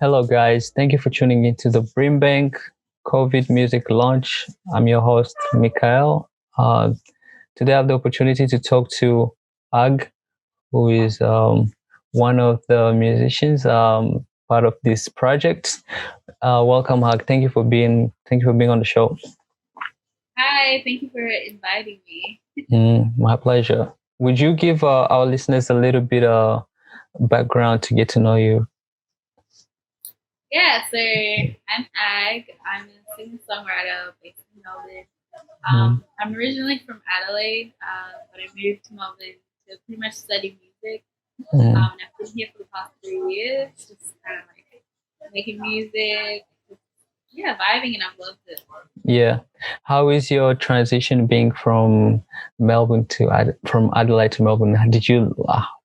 Hello, guys. Thank you for tuning into the BRIMBANK COVID Music Launch. I'm your host, Mikhael. Uh, Today, I have the opportunity to talk to Ag, who is one of the musicians part of this project. Welcome, Ag. Thank you for being on the show. Hi, thank you for inviting me. My pleasure. Would you give our listeners a little bit of background to get to know you? Yeah, so I'm Ag. I'm a singer-songwriter based in Melbourne. Mm, I'm originally from Adelaide, but I moved to Melbourne to pretty much study music. mm. And I've been here for the past 3 years, just kind of like making music, yeah, vibing, and I've loved it. Yeah. How is your transition being from from Adelaide to Melbourne?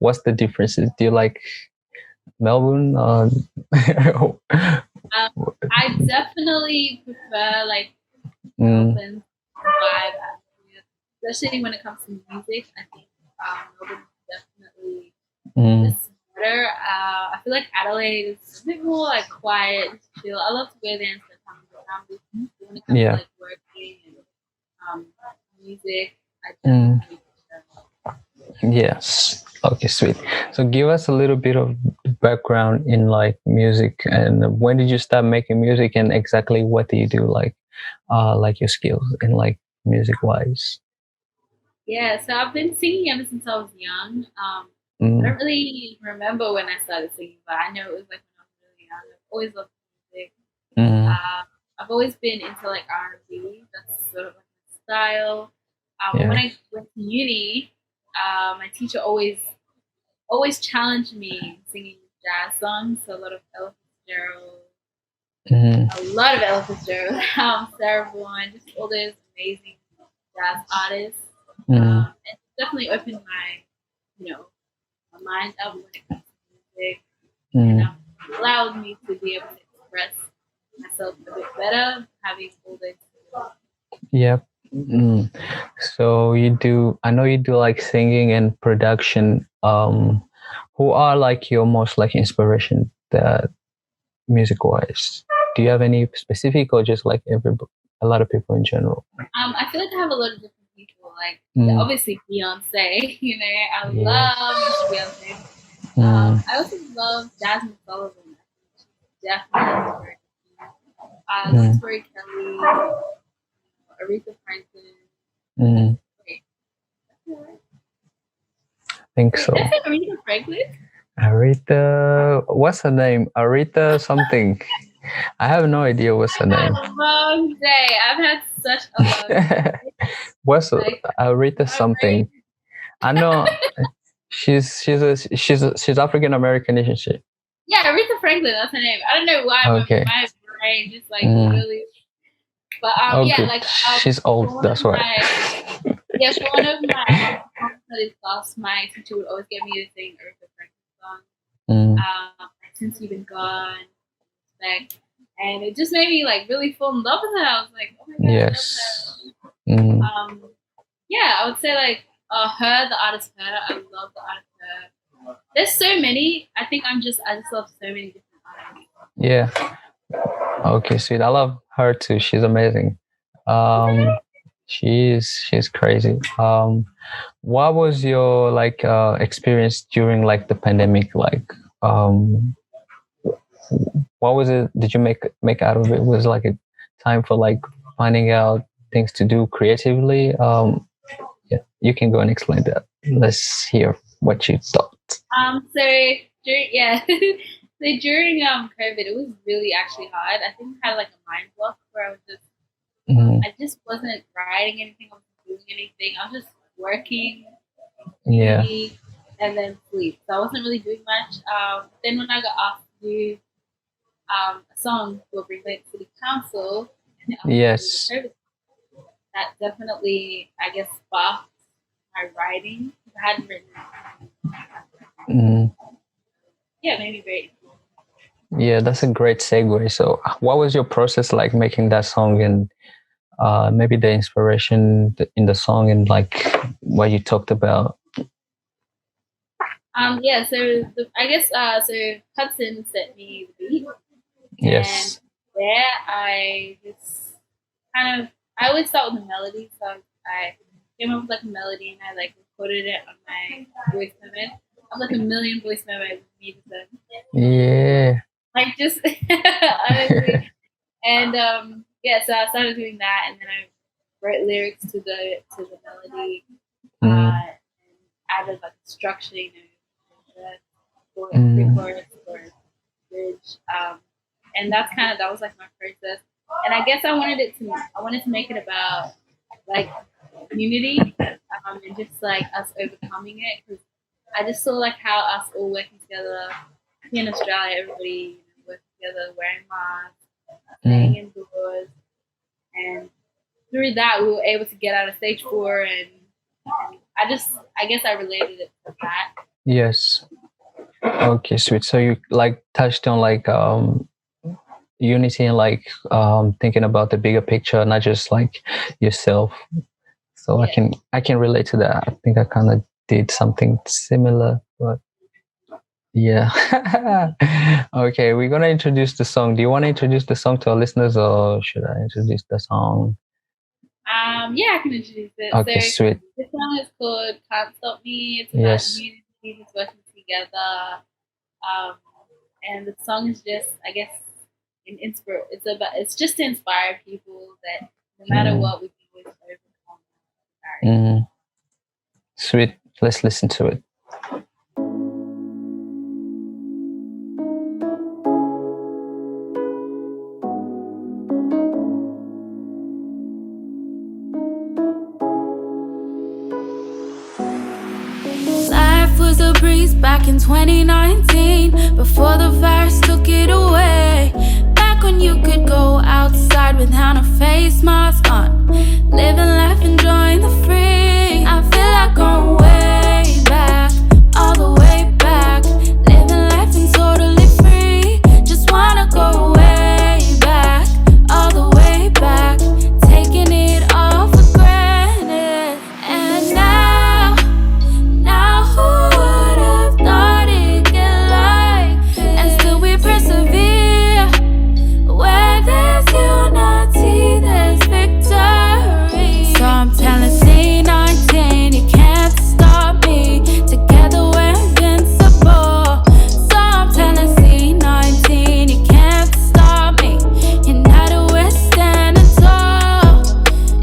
What's the differences? Do you like Melbourne? I definitely prefer like Mm, Melbourne vibe, especially when it comes to music. I think Melbourne is definitely mm, just better. I feel like Adelaide is a bit more like quiet, chill. I love to go there and spend time with my family. But when it comes to yeah. like working and music, I Mm, definitely prefer. yes. Okay, sweet. So give us a little bit of background in like music, and when did you start making music, and exactly what do you do, like your skills in like music wise? Yeah, so I've been singing ever since I was young. I Mm, don't really remember when I started singing, but I know it was like when I was really young. I've always loved music. mm, Uh, I've always been into like R&B. That's sort of like my style. But when yeah. I went to uni, my teacher always challenged me singing jazz songs. So a lot of Ella Fitzgerald, Mm, a lot of Ella Fitzgerald, Sarah Vaughan, just all those amazing jazz artists. mm, And it definitely opened you know, my mind up when it comes to music, and mm. allowed me to be able to express myself a bit better, having all those. Yep. Mm. So I know you do like singing and production. Who are like your most like inspiration that music wise? Do you have any specific or just like a lot of people in general? I feel like I have a lot of different people. Like, yeah, Mm, obviously Beyonce. I love yes. Beyonce. Mm, I also love Jasmine Sullivan. She's definitely inspiring. mm, Tori Kelly, Aretha Franklin. mm, Wait, I think wait, did I so. say Aretha Franklin? Arita, what's her name? Arita something. I have no idea what's her I've had name. a long day. I've had such a long day. What's Like, Arita my brain. something? I know she's African American, isn't she? Yeah, Aretha Franklin. That's her name. I don't know why Okay. my brain just like Mm. really. But Oh, yeah, good. like She's for old. one of That's why. my for one of my home studies class, my teacher would always get me to sing Aretha Franklin songs. Mm. Like Since You've Been Gone, like, and it just made me like really fall in love with her. I was like, oh my god, I love Yes. Mm. her. Yeah, I would say like her, the artist her. I love the artist her. There's so many. I just love so many different artists. Yeah. Okay, sweet. I love her too. She's amazing. Um, she's crazy. What was your like experience during like the pandemic? Like, what was it? Did you make out of it? Was it like a time for like finding out things to do creatively? Yeah, you can go and explain that. Let's hear what you thought. So during so during COVID, it was really actually hard. I think I had like a mind block where Mm, I just wasn't writing anything, I wasn't doing anything. I was just working, yeah. uni, and then sleep. So I wasn't really doing much. Then when I got asked to do a song for BRIMBANK City Council, and they asked me to do Yes. the COVID, that definitely I guess sparked my writing. I hadn't written. Mm, Yeah, maybe very. yeah, that's a great segue. So, what was your process like making that song, and maybe the inspiration in the song, and like what you talked about? Yeah, so I guess so Hudson sent me the beat, Yes. there I just I always start with a melody, so I came up with like a melody and I like recorded it on my voice memo. I have like a million voice memos of me to them. Yeah. Like just honestly. And yeah, so I started doing that and then I wrote lyrics to the melody, and added like structuring for pre-chorus or bridge. And that was like my process. And I guess I wanted to make it about like unity, and just like us overcoming it, because I just saw like how us all working together here in Australia, everybody working together, wearing masks, staying indoors, and through that we were able to get out of stage 4, and I guess I related it to that. Yes. Okay, sweet. So you like touched on like unity and like thinking about the bigger picture, not just like yourself. So Yeah. I can relate to that. I think I kind of did something similar, but yeah. Okay, we're gonna introduce the song. Do you want to introduce the song to our listeners, or should I introduce the song? Yeah, I can introduce it. Okay, so sweet. The song is called "Can't Stop Me." It's about unity, just working together. And the song is just, I guess, it's just to inspire people that no matter what, we can always overcome. Sweet. Let's listen to it. Life was a breeze back in 2019, before the virus took it away. Back when you could go outside without a face mask on, living life, enjoying the free. I feel like going way back, all the way back, living life and totally free. Just wanna go way back, all the way back, taking it all for granted. And now who would have thought it'd get like, and still we persevere. Where there's unity, there's victory. So I'm telling C19, you can't stop me. Together we're invincible. So I'm telling C19, you can't stop me. United we're standing tall.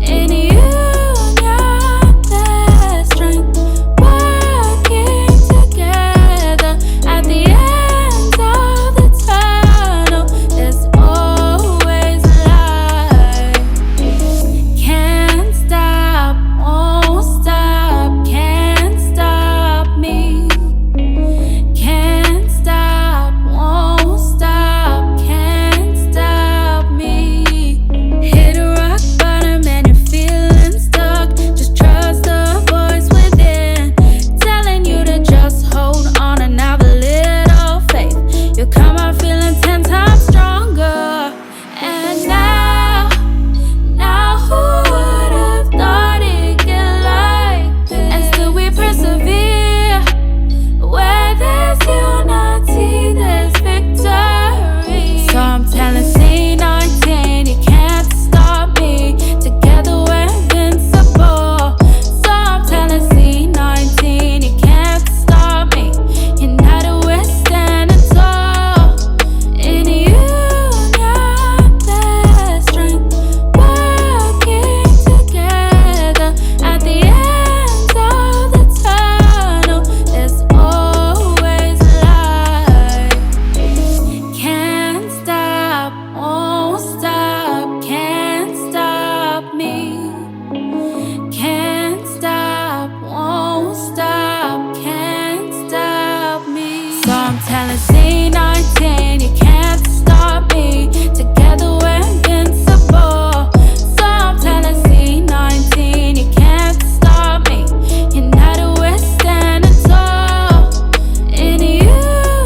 In union there's strength. Working together at the end of the tunnel, there's always light. Can't stop, won't stop, can't stop me. Can't stop, won't stop, can't stop me. Hit a rock bottom and you're feeling stuck. Just trust the voice within, telling you to just hold on and have a little faith. You'll come out feeling 10 times stronger. And now who would have thought it'd get like, and still we persevere. Where there's unity, there's victory. So I'm telling C19, you can't stop me. Together we're invincible. So I'm telling C19, you can't stop me. United we're standing tall. In union there's strength. Working together at the end of the tunnel, there's always light. Can't stop, won't stop, can't stop me. Can't stop, won't stop, can't stop me. So I'm telling C19, you can't stop me. Together we're invincible. So I'm telling C19, you can't stop me. United we're standing tall. In union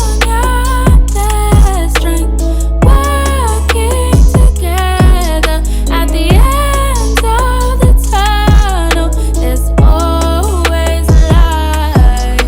there's strength. Working together at the end of the tunnel, there's always light.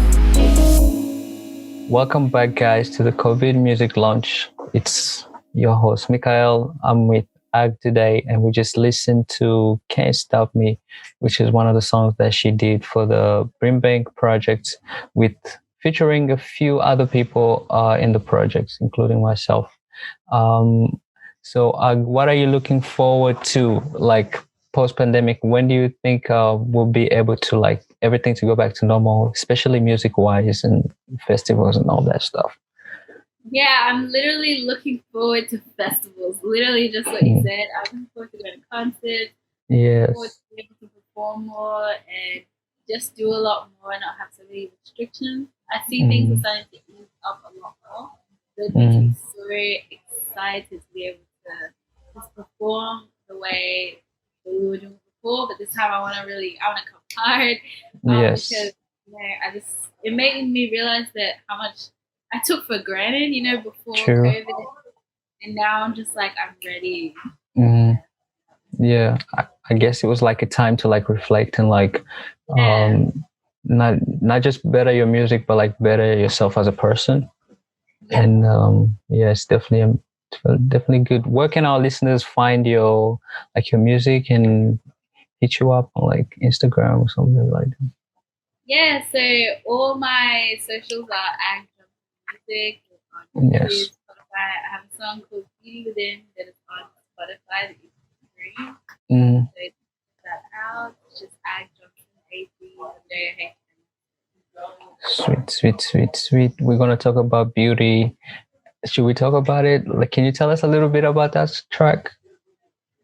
Welcome back, guys, to the COVID music launch. It's your host, Mikhael. I'm with Ag today, and we just listened to Can't Stop Me, which is one of the songs that she did for the BRIMBANK project, with featuring a few other people in the project, including myself. Um, so, what are you looking forward to, like post pandemic? When do you think we'll be able to like everything to go back to normal, especially music wise and festivals and all that stuff? Yeah, I'm literally looking forward to festivals. Literally, just what you said. I'm looking forward to going to concerts. Yes. Looking forward to being able to perform more and just do a lot more and not have so many restrictions. I see things are starting to ease up a lot more. So it makes me so excited to be able to just perform the way that we were doing before. But this time, I want to come hard. Yes. Because it made me realize that how much I took for granted, before True. COVID, and now I'm just like, I'm ready. Yeah, I guess it was like a time to like reflect and like not just better your music, but like better yourself as a person. Yeah. And it's definitely good. Where can our listeners find your music and hit you up on like Instagram or something like that? Yeah, so all my socials are Ag Music on YouTube, Spotify. I have a song called Beauty Within that is on Spotify that you can stream. So check that out. It's just Ag Johnson, Sweet. We're gonna talk about beauty. Should we talk about it? Like, can you tell us a little bit about that track?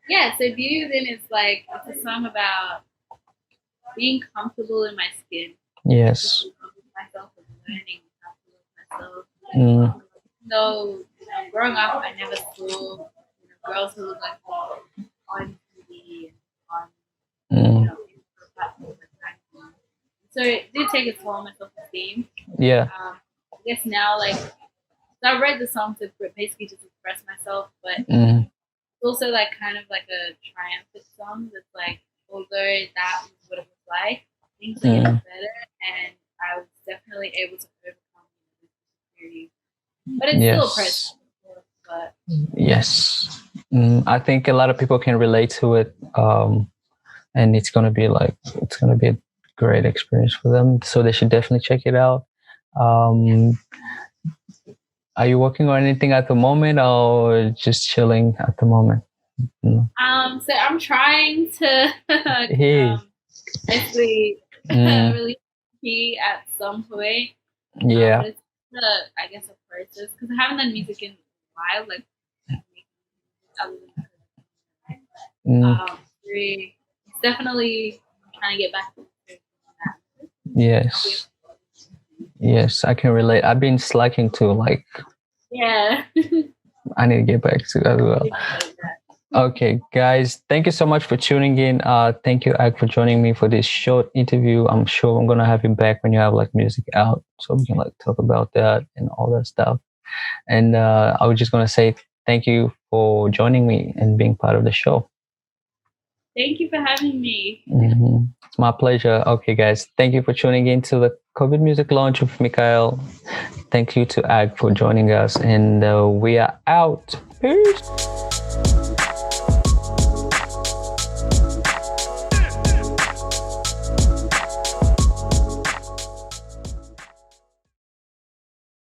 Yeah, so Beauty Within is like, it's a song about being comfortable in my skin. Yes. Myself and learning how to love myself. So, growing up, I never saw girls who look like me on TV and on platforms like that. So it did take a toll on my self-esteem. Yeah. I guess now, like, so I read the song to basically just express myself, but it's also like kind of like a triumphant song that's like, although that was what it was like, things are getting better, and I was definitely able to overcome the insecurities. But it's still a pressure. But yes, I think a lot of people can relate to it, and it's gonna be a great experience for them. So they should definitely check it out. Are you working on anything at the moment, or just chilling at the moment? So I'm trying to basically release EP at some point. Yeah. But it's I guess a process because I haven't done music in a while. Like, it's definitely trying to get back to that. Yes, I can relate. I've been slacking too. Like, yeah. I need to get back to that as well. Okay, guys, thank you so much for tuning in. Thank you, Ag, for joining me for this short interview. I'm sure I'm gonna have you back when you have like music out, so we can like talk about that and all that stuff. And I was just gonna say thank you for joining me and being part of the show. Thank you for having me. It's my pleasure. Okay, guys, thank you for tuning in to the COVID Music Launch with Mikhael. Thank you to Ag for joining us, and we are out. Peace.